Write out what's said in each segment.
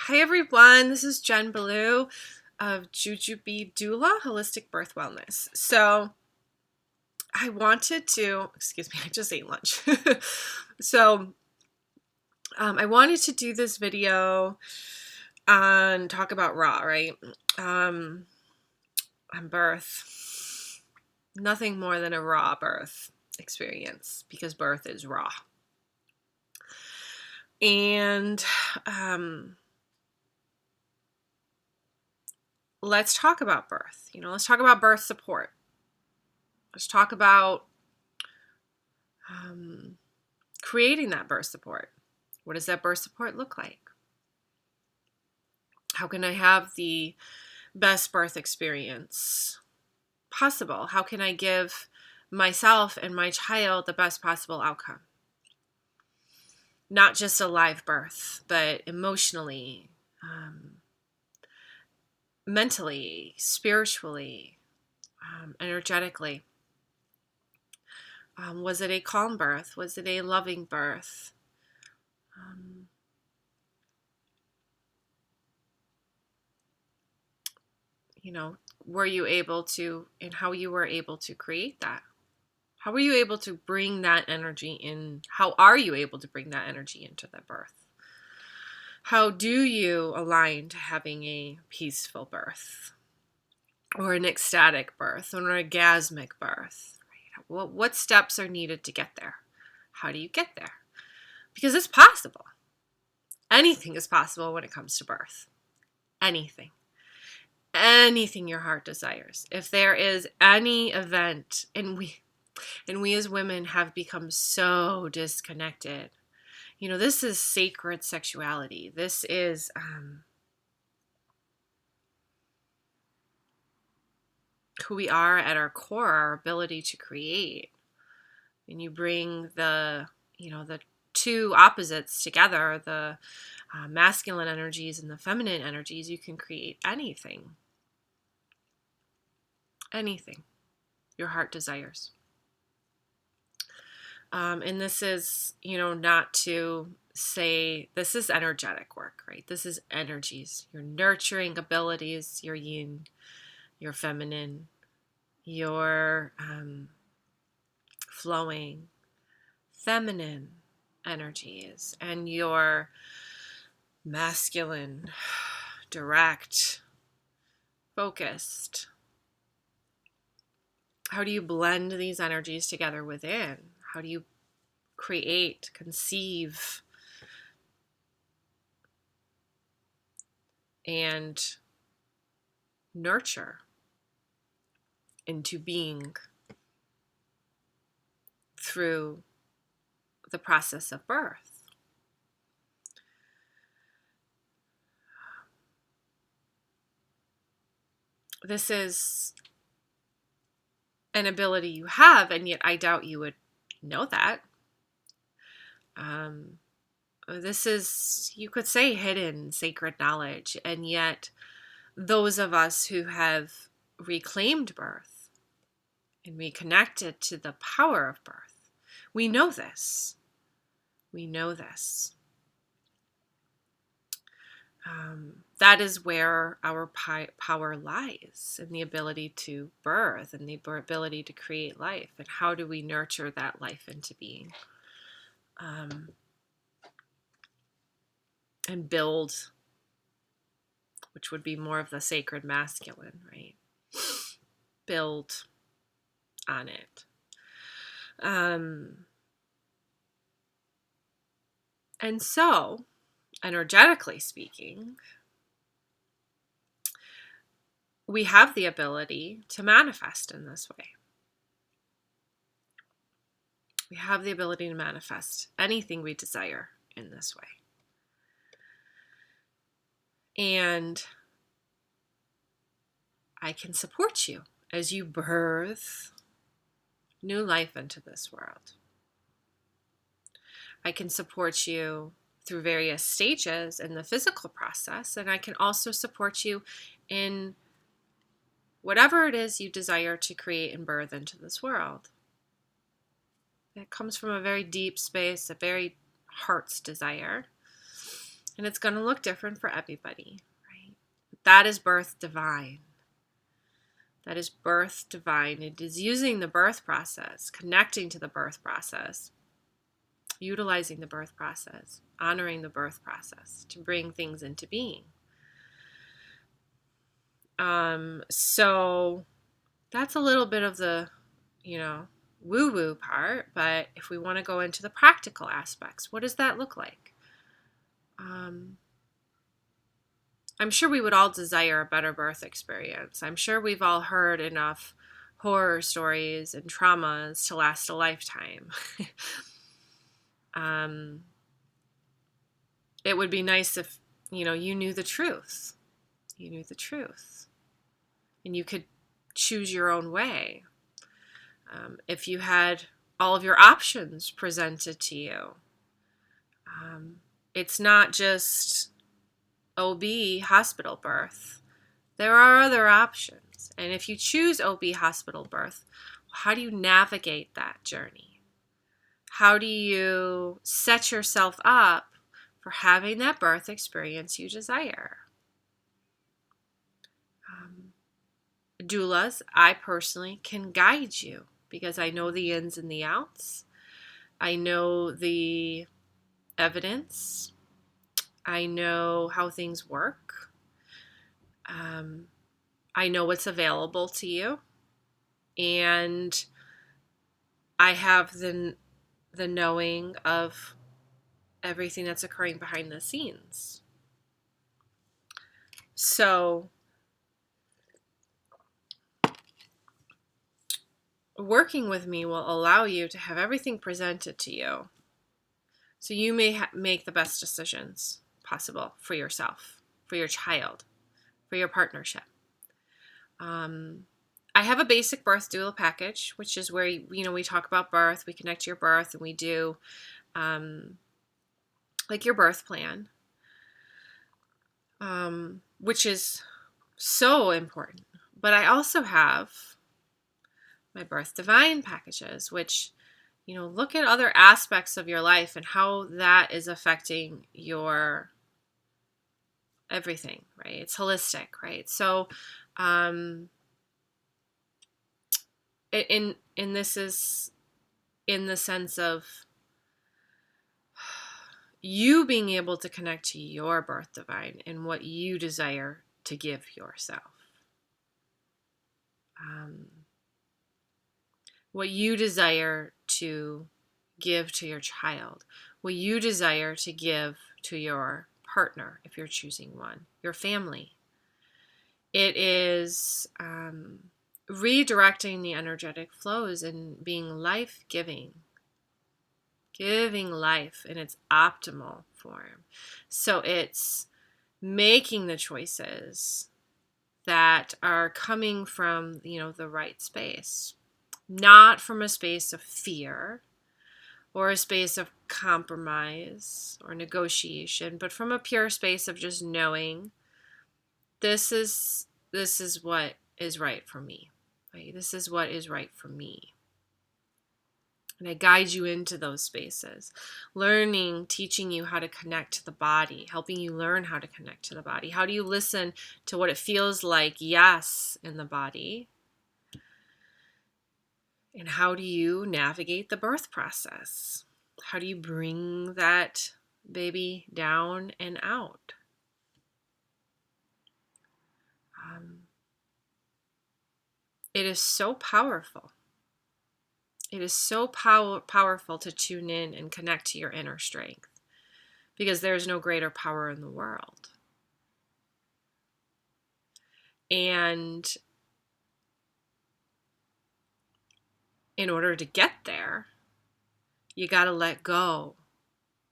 Hi everyone, this is Jen Ballou of JuJu'be Doula, Holistic Birth Wellness. So I wanted to, excuse me, I just ate lunch. so I wanted to do this video and talk about raw, right? On birth. Nothing more than a raw birth experience because birth is raw. And let's talk about birth. Let's talk about birth support. Let's talk about creating that birth support. What does that birth support look like? How can I have the best birth experience possible? How can I give myself and my child the best possible outcome? Not just a live birth, but emotionally, mentally, spiritually, energetically. Was it a calm birth? Was it a loving birth? Were you able to, and how you were able to create that? How were you able to bring that energy in? How are you able to bring that energy into the birth? How do you align to having a peaceful birth or an ecstatic birth or an orgasmic birth? Right? What steps are needed to get there? How do you get there? Because it's possible. Anything is possible when it comes to birth. Anything your heart desires. If there is any event, and we as women have become so disconnected. This is sacred sexuality. This is who we are at our core, our ability to create. And you bring the two opposites together, the masculine energies and the feminine energies, you can create anything. Anything your heart desires. And this is, not to say this is energetic work, right? This is energies, your nurturing abilities, your yin, your feminine, your flowing feminine energies, and your masculine, direct, focused. How do you blend these energies together within? How do you create, conceive, and nurture into being through the process of birth? This is an ability you have, and yet I doubt you would know that. This is, you could say, hidden sacred knowledge, and yet those of us who have reclaimed birth and reconnected to the power of birth, we know this. We know this. That is where our power lies, in the ability to birth and the ability to create life. And how do we nurture that life into being? And build, which would be more of the sacred masculine, right? Build on it. And so, energetically speaking, we have the ability to manifest in this way. We have the ability to manifest anything we desire in this way. And I can support you as you birth new life into this world. I can support you through various stages in the physical process, and I can also support you in whatever it is you desire to create and birth into this world. It comes from a very deep space, a very heart's desire. And it's going to look different for everybody, right? That is birth divine. That is birth divine. It is using the birth process, connecting to the birth process, utilizing the birth process, honoring the birth process to bring things into being. So that's a little bit of the, woo-woo part. But if we want to go into the practical aspects, what does that look like? I'm sure we would all desire a better birth experience. I'm sure we've all heard enough horror stories and traumas to last a lifetime. It would be nice if, you knew the truth. You knew the truth. And you could choose your own way. If you had all of your options presented to you. It's not just OB hospital birth. There are other options. And if you choose OB hospital birth, how do you navigate that journey? How do you set yourself up for having that birth experience you desire? Doulas, I personally can guide you because I know the ins and the outs. I know the evidence. I know how things work. I know what's available to you. And I have the knowing of everything that's occurring behind the scenes. So working with me will allow you to have everything presented to you so you may make the best decisions possible for yourself, for your child, for your partnership. I have a basic birth doula package, which is where, we talk about birth, we connect to your birth, and we do like your birth plan, which is so important. But I also have my birth divine packages, which, look at other aspects of your life and how that is affecting your everything, right? It's holistic, right? So, this is in the sense of you being able to connect to your birth divine and what you desire to give yourself. What you desire to give to your child, what you desire to give to your partner, if you're choosing one, your family. It is redirecting the energetic flows and being life-giving, giving life in its optimal form. So it's making the choices that are coming from, the right space, not from a space of fear or a space of compromise or negotiation, but from a pure space of just knowing this is what is right for me. Right? This is what is right for me. And I guide you into those spaces, teaching you how to connect to the body, helping you learn how to connect to the body. How do you listen to what it feels like, yes, in the body? And how do you navigate the birth process? How do you bring that baby down and out? It is so powerful. It is so powerful to tune in and connect to your inner strength because there's no greater power in the world. And in order to get there, you got to let go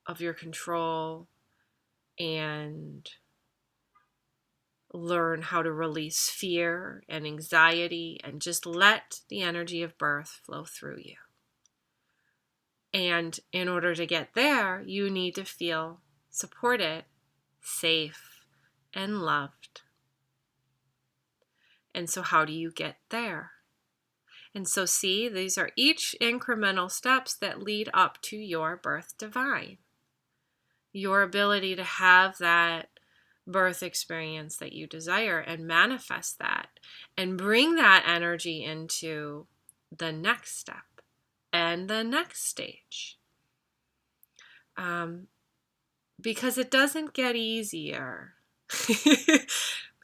of your control and learn how to release fear and anxiety and just let the energy of birth flow through you. And in order to get there, you need to feel supported, safe, and loved. And so how do you get there? And so see, these are each incremental steps that lead up to your birth divine. your ability to have that birth experience that you desire and manifest that and bring that energy into the next step and the next stage. Because it doesn't get easier.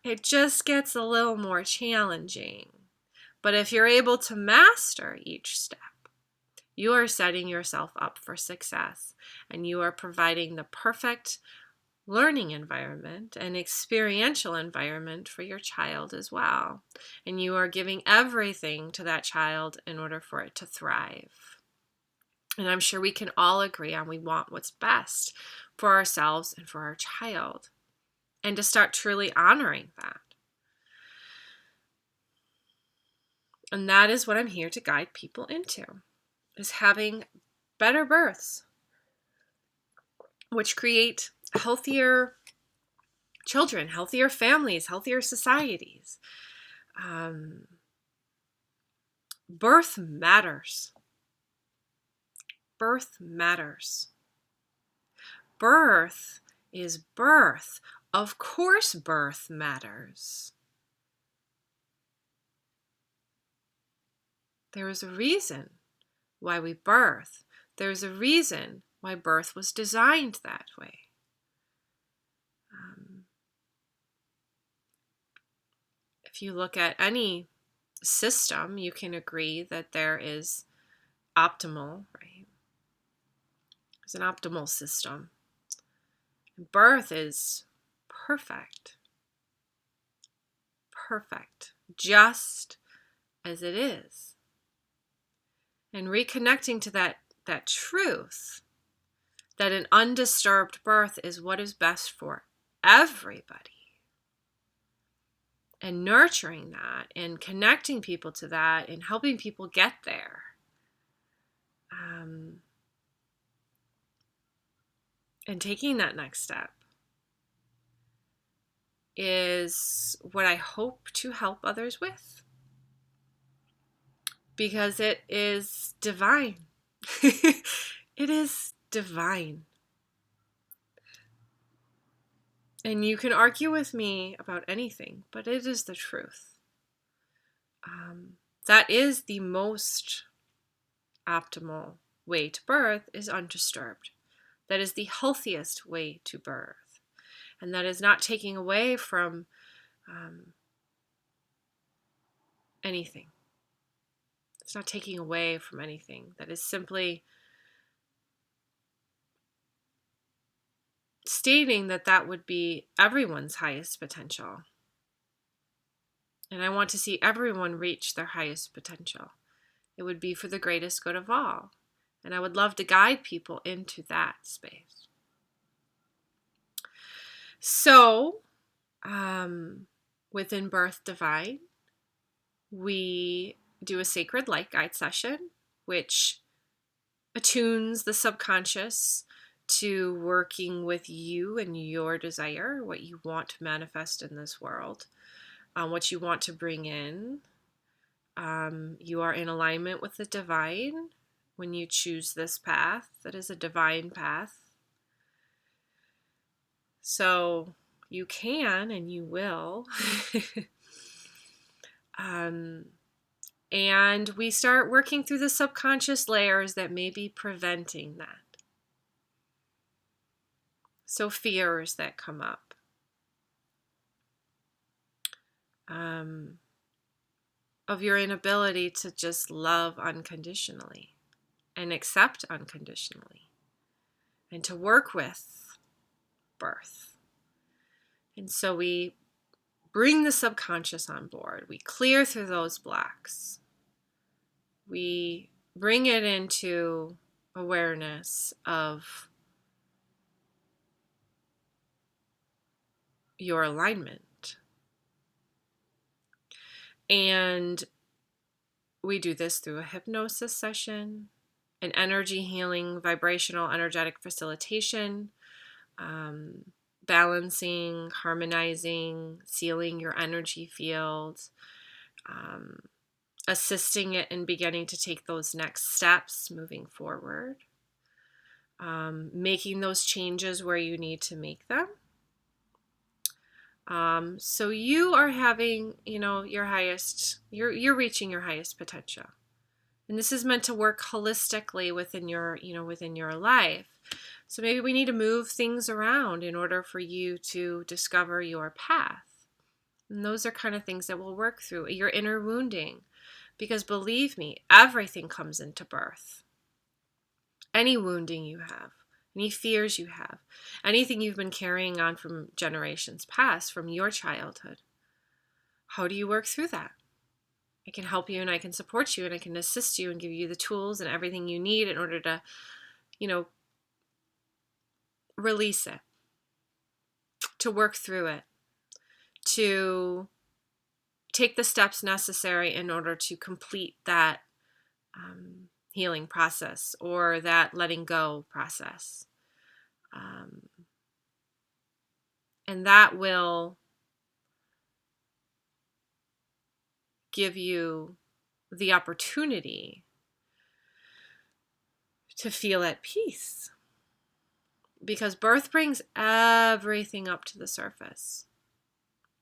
It just gets a little more challenging. But if you're able to master each step, you are setting yourself up for success, and you are providing the perfect learning environment and experiential environment for your child as well. And you are giving everything to that child in order for it to thrive. And I'm sure we can all agree on we want what's best for ourselves and for our child, and to start truly honoring that. And that is what I'm here to guide people into, is having better births, which create healthier children, healthier families, healthier societies. Birth matters. Birth matters. Birth is birth. Of course, birth matters. There is a reason why we birth. There's a reason why birth was designed that way. If you look at any system, you can agree that there is optimal, right? There's an optimal system. Birth is perfect. Perfect. Just as it is. And reconnecting to that truth, that an undisturbed birth is what is best for everybody. And nurturing that and connecting people to that and helping people get there. And taking that next step is what I hope to help others with. Because it is divine. It is divine. And you can argue with me about anything, but it is the truth. That is the most optimal way to birth, is undisturbed. That is the healthiest way to birth. And that is not taking away from anything. It's not taking away from anything. That is simply stating that that would be everyone's highest potential. And I want to see everyone reach their highest potential. It would be for the greatest good of all. And I would love to guide people into that space. So, within Birth Divine, we do a sacred light guide session, which attunes the subconscious to working with you and your desire, what you want to manifest in this world, what you want to bring in. You are in alignment with the divine when you choose this path. That is a divine path. So you can and you will. And we start working through the subconscious layers that may be preventing that. So fears that come up. Of your inability to just love unconditionally and accept unconditionally and to work with birth. And so we bring the subconscious on board. We clear through those blocks. We bring it into awareness of your alignment. And we do this through a hypnosis session, an energy healing, vibrational, energetic facilitation, balancing, harmonizing, sealing your energy field, assisting it in beginning to take those next steps moving forward. making those changes where you need to make them. So you are having, your highest, you're reaching your highest potential. And this is meant to work holistically within your life. So maybe we need to move things around in order for you to discover your path. And those are kind of things that we'll work through. Your inner wounding. Because believe me, everything comes into birth. Any wounding you have, any fears you have, anything you've been carrying on from generations past, from your childhood. How do you work through that? I can help you and I can support you and I can assist you and give you the tools and everything you need in order to, release it, to work through it, to take the steps necessary in order to complete that healing process or that letting go process. And that will give you the opportunity to feel at peace. Because birth brings everything up to the surface.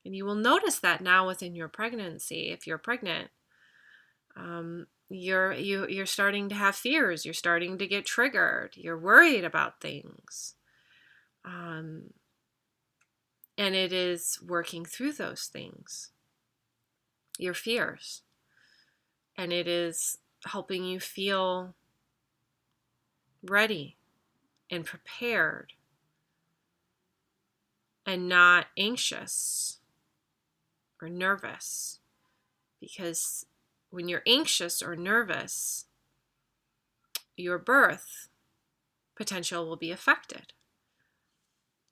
And you will notice that now within your pregnancy, if you're pregnant, you're starting to have fears. You're starting to get triggered. You're worried about things. And it is working through those things, your fears. And it is helping you feel ready and prepared and not anxious or nervous. Because when you're anxious or nervous, your birth potential will be affected.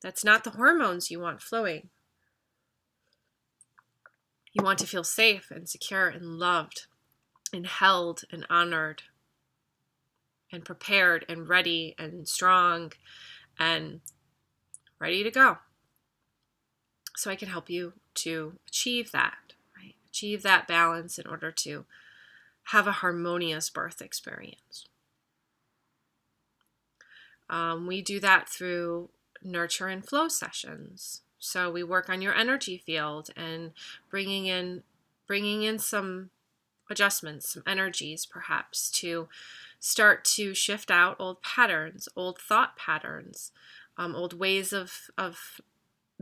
That's not the hormones you want flowing. You want to feel safe and secure and loved and held and honored and prepared and ready and strong and ready to go. So I can help you to achieve that, right? Achieve that balance in order to have a harmonious birth experience. We do that through nurture and flow sessions. So we work on your energy field and bringing in some adjustments, some energies perhaps, to start to shift out old patterns, old thought patterns, old ways of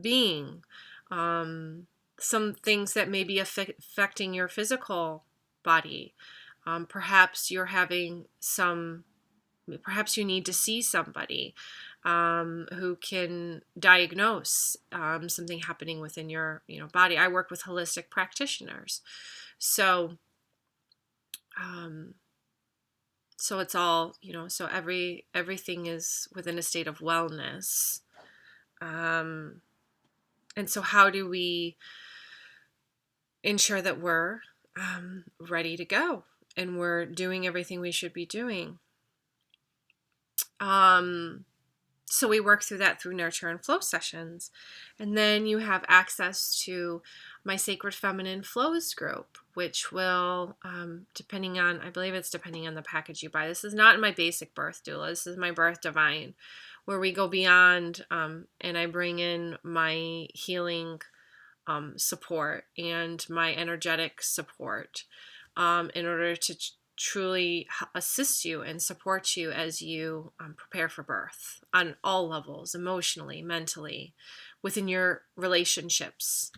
being, some things that may be affecting your physical body. Perhaps you need to see somebody who can diagnose something happening within your body. I work with holistic practitioners. So it's all, so everything is within a state of wellness. And so how do we ensure that we're ready to go and we're doing everything we should be doing? So we work through that through nurture and flow sessions. And then you have access to my Sacred Feminine Flows group, which will, depending on the package you buy. This is not my basic birth doula. This is my birth divine, where we go beyond, and I bring in my healing support and my energetic support in order to truly assist you and support you as you prepare for birth on all levels, emotionally, mentally, within your relationships,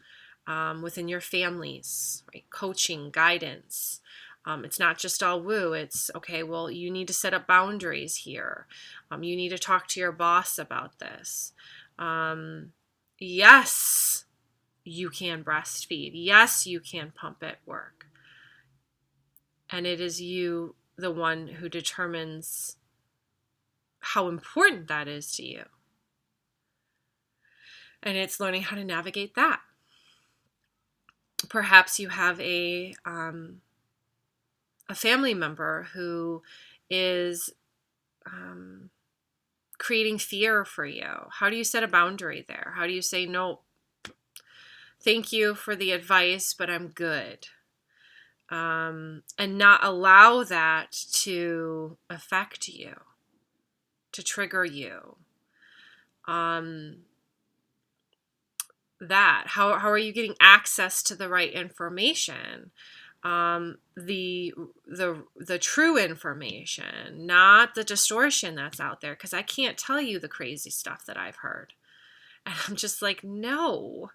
within your families, right? Coaching, guidance. It's not just all woo. It's, okay, well, you need to set up boundaries here. You need to talk to your boss about this. Yes, you can breastfeed. Yes, you can pump at work. And it is you, the one who determines how important that is to you. And it's learning how to navigate that. Perhaps you have a family member who is creating fear for you. How do you set a boundary there? How do you say, no, thank you for the advice, but I'm good? And not allow that to affect you. to trigger you? That how are you getting access to the right information? The true information, not the distortion that's out there, because I can't tell you the crazy stuff that I've heard. And I'm just like, no,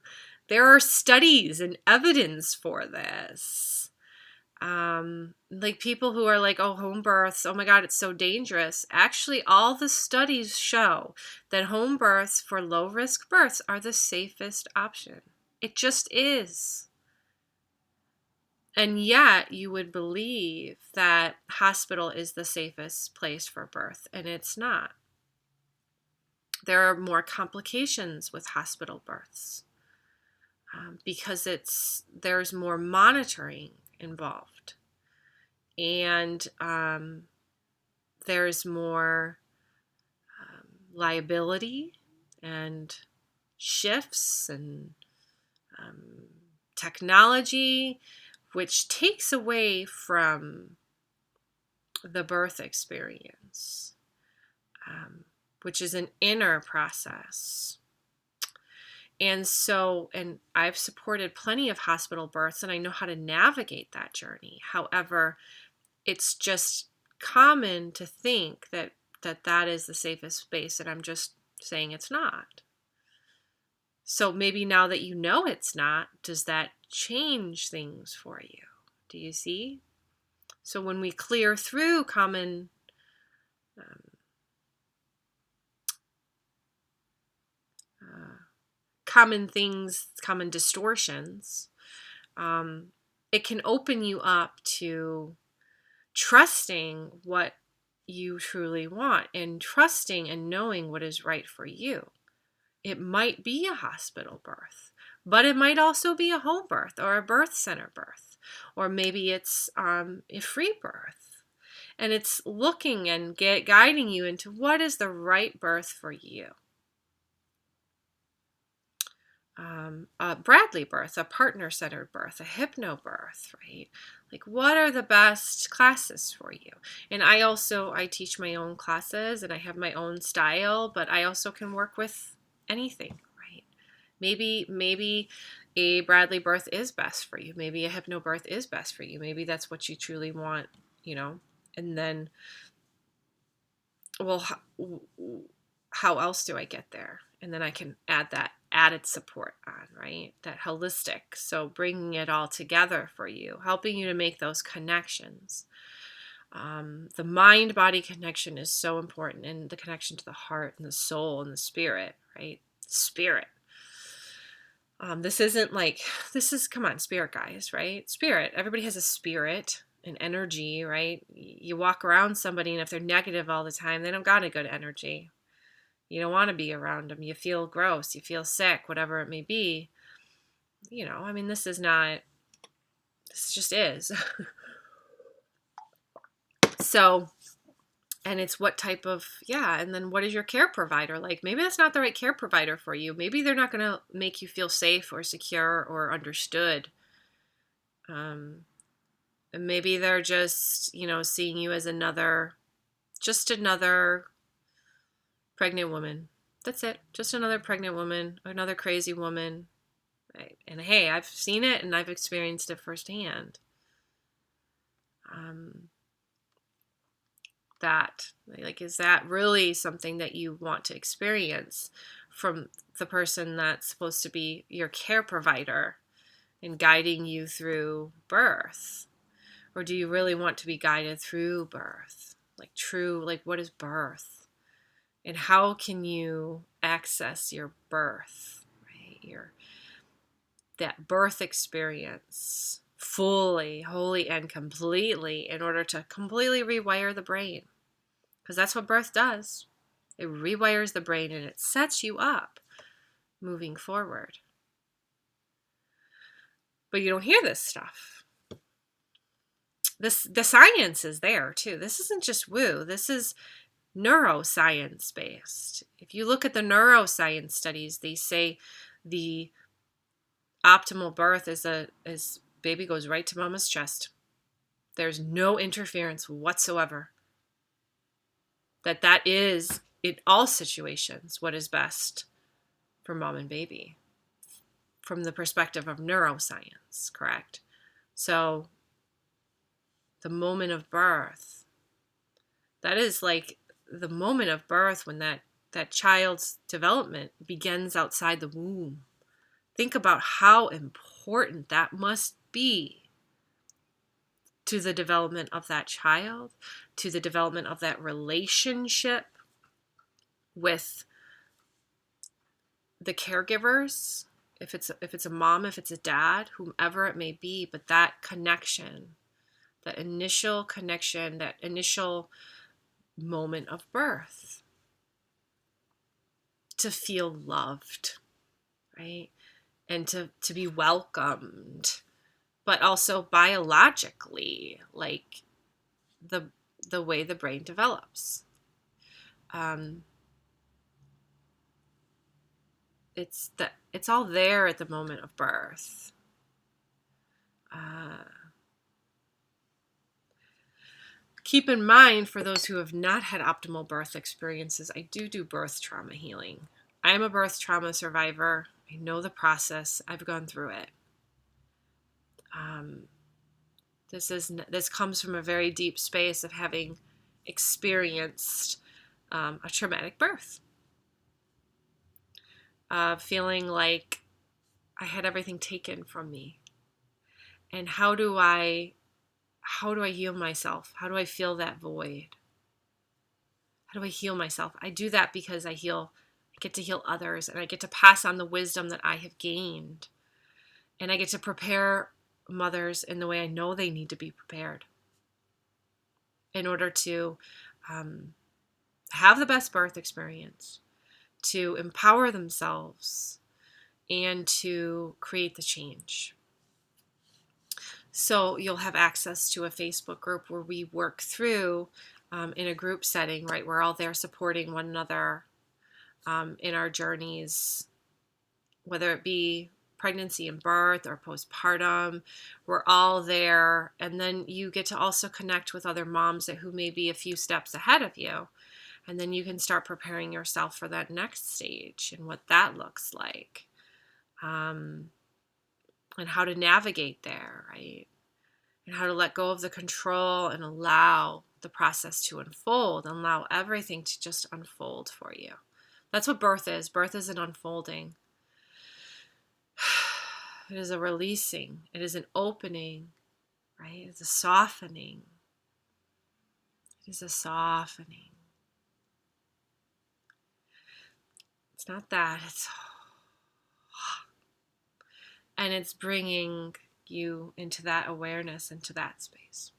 there are studies and evidence for this. Like people who are like, oh, home births, oh my God, it's so dangerous. Actually, all the studies show that home births for low risk births are the safest option. It just is. And yet you would believe that hospital is the safest place for birth, and it's not. There are more complications with hospital births because there's more monitoring involved, and there's more liability and shifts and technology, which takes away from the birth experience, which is an inner process. And I've supported plenty of hospital births, and I know how to navigate that journey. However, it's just common to think that is the safest space, and I'm just saying it's not. So maybe now that you know it's not, does that change things for you? Do you see? So when we clear through common things, common distortions, it can open you up to trusting what you truly want and trusting and knowing what is right for you. It might be a hospital birth, but it might also be a home birth or a birth center birth, or maybe it's a free birth. And it's looking and guiding you into what is the right birth for you. A Bradley birth, a partner-centered birth, a hypno birth, right? Like, what are the best classes for you? And I teach my own classes and I have my own style, but I also can work with anything, right? Maybe a Bradley birth is best for you. Maybe a hypno birth is best for you. Maybe that's what you truly want, and then, well, how else do I get there? And then I can add that added support on, right? That holistic. So bringing it all together for you, helping you to make those connections. The mind-body connection is so important, and the connection to the heart and the soul and the spirit, right? Spirit. This is, come on, spirit guys, right? Spirit. Everybody has a spirit, an energy, right? You walk around somebody, and if they're negative all the time, they don't got a good energy. You don't want to be around them. You feel gross. You feel sick, whatever it may be. This just is. So, and it's what type of, and then what is your care provider like? Maybe that's not the right care provider for you. Maybe they're not going to make you feel safe or secure or understood. And maybe they're just, seeing you as another pregnant woman. That's it. Just another pregnant woman, another crazy woman. Right? And hey, I've seen it and I've experienced it firsthand. Is that really something that you want to experience from the person that's supposed to be your care provider and guiding you through birth? Or do you really want to be guided through birth? What is birth? And how can you access your birth, right? That birth experience fully, wholly, and completely in order to completely rewire the brain. Because that's what birth does. It rewires the brain and it sets you up moving forward. But you don't hear this stuff. The science is there too. This isn't just woo. This is neuroscience based. If you look at the neuroscience studies, they say the optimal birth is baby goes right to mama's chest. There's no interference whatsoever. That is in all situations what is best for mom and baby from the perspective of neuroscience, correct? So the moment of birth, that is like the moment of birth when that child's development begins outside the womb. Think about how important that must be to the development of that child, to the development of that relationship with the caregivers, if it's a mom, if it's a dad, whomever it may be, but that connection, that initial connection, that initial moment of birth, to feel loved, right? And to be welcomed, but also biologically, like the way the brain develops. It's all there at the moment of birth. Keep in mind, for those who have not had optimal birth experiences, I do birth trauma healing. I am a birth trauma survivor. I know the process. I've gone through it. This comes from a very deep space of having experienced a traumatic birth, feeling like I had everything taken from me. And how do I heal myself? How do I fill that void? How do I heal myself? I do that because I get to heal others, and I get to pass on the wisdom that I have gained. And I get to prepare mothers in the way I know they need to be prepared in order to have the best birth experience, to empower themselves, and to create the change. So you'll have access to a Facebook group where we work through in a group setting, right? We're all there supporting one another in our journeys, whether it be pregnancy and birth or postpartum. We're all there. And then you get to also connect with other moms who may be a few steps ahead of you. And then you can start preparing yourself for that next stage and what that looks like. And how to navigate there, right? And how to let go of the control and allow the process to unfold and allow everything to just unfold for you. That's what birth is. Birth is an unfolding. It is a releasing. It is an opening, right? It's a softening. It is a softening. It's not that. And it's bringing you into that awareness, into that space.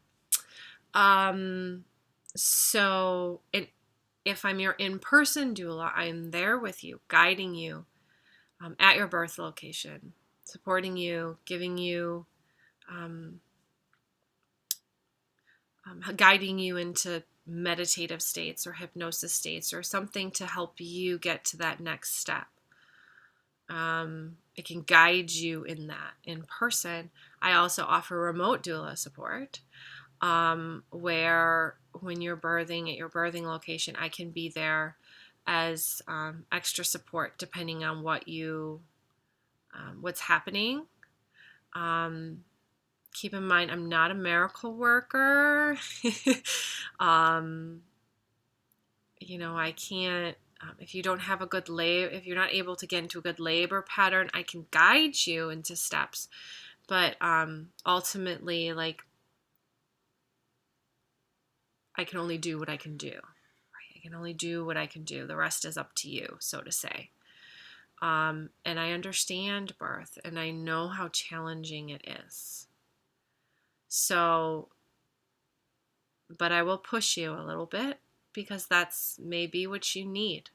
So if I'm your in-person doula, I'm there with you, guiding you at your birth location, supporting you, giving you, guiding you into meditative states or hypnosis states or something to help you get to that next step. It can guide you in that in person. I also offer remote doula support, where when you're birthing at your birthing location, I can be there as extra support depending on what's happening. Keep in mind, I'm not a miracle worker. I can't. If you don't have a good labor, if you're not able to get into a good labor pattern, I can guide you into steps. But ultimately, like, I can only do what I can do. Right? I can only do what I can do. The rest is up to you, so to say. And I understand birth, and I know how challenging it is. So, but I will push you a little bit because that's maybe what you need.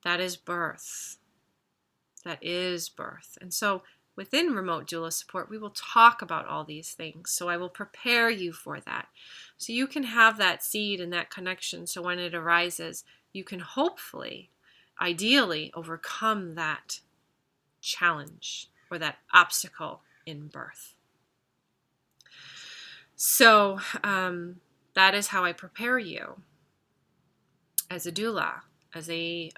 That is birth. That is birth. And so within remote doula support, we will talk about all these things. So I will prepare you for that. So you can have that seed and that connection. So when it arises, you can hopefully, ideally, overcome that challenge or that obstacle in birth. So that is how I prepare you. as a doula, as a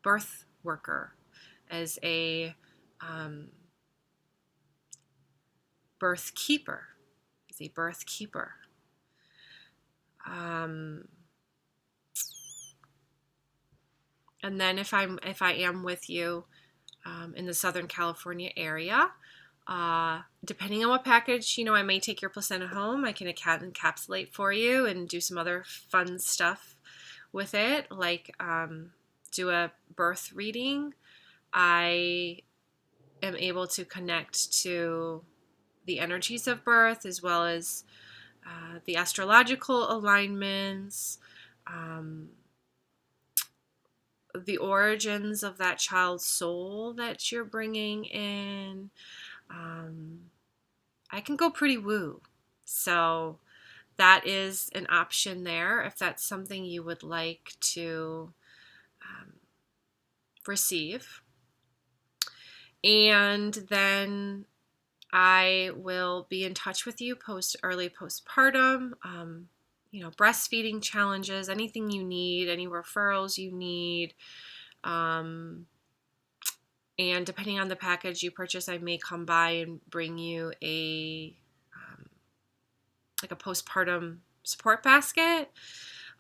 birth worker, as a birth keeper, as a birth keeper. And then if I am with you in the Southern California area, depending on what package, I may take your placenta home. I can encapsulate for you and do some other fun stuff with it, like do a birth reading. I am able to connect to the energies of birth, as well as the astrological alignments, the origins of that child's soul that you're bringing in. I can go pretty woo. So that is an option there if that's something you would like to receive. And then I will be in touch with you early postpartum, breastfeeding challenges, anything you need, any referrals you need. And depending on the package you purchase, I may come by and bring you a postpartum support basket.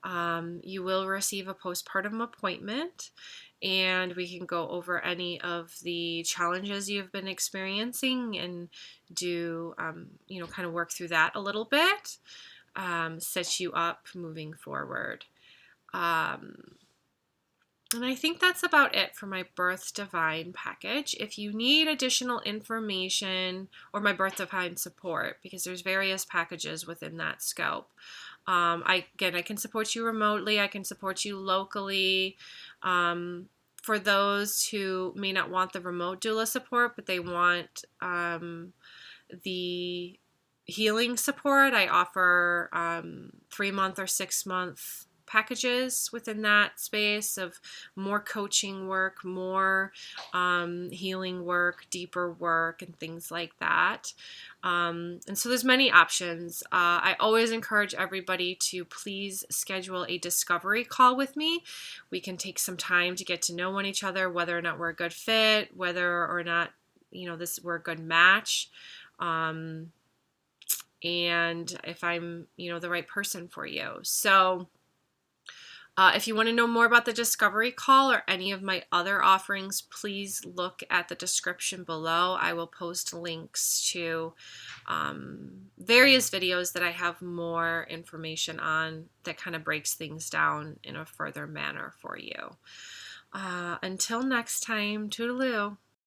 You will receive a postpartum appointment, and we can go over any of the challenges you've been experiencing and do, kind of work through that a little bit, set you up moving forward. And I think that's about it for my Birth Divine package. If you need additional information or my Birth Divine support, because there's various packages within that scope, I can support you remotely. I can support you locally. For those who may not want the remote doula support, but they want the healing support, I offer 3-month or 6-month packages within that space of more coaching work, more healing work, deeper work, and things like that. And so there's many options. I always encourage everybody to please schedule a discovery call with me. We can take some time to get to know each other, whether or not we're a good fit, whether or not we're a good match. And if I'm, the right person for you. So if you want to know more about the discovery call or any of my other offerings, please look at the description below. I will post links to various videos that I have more information on that kind of breaks things down in a further manner for you. Until next time, toodaloo.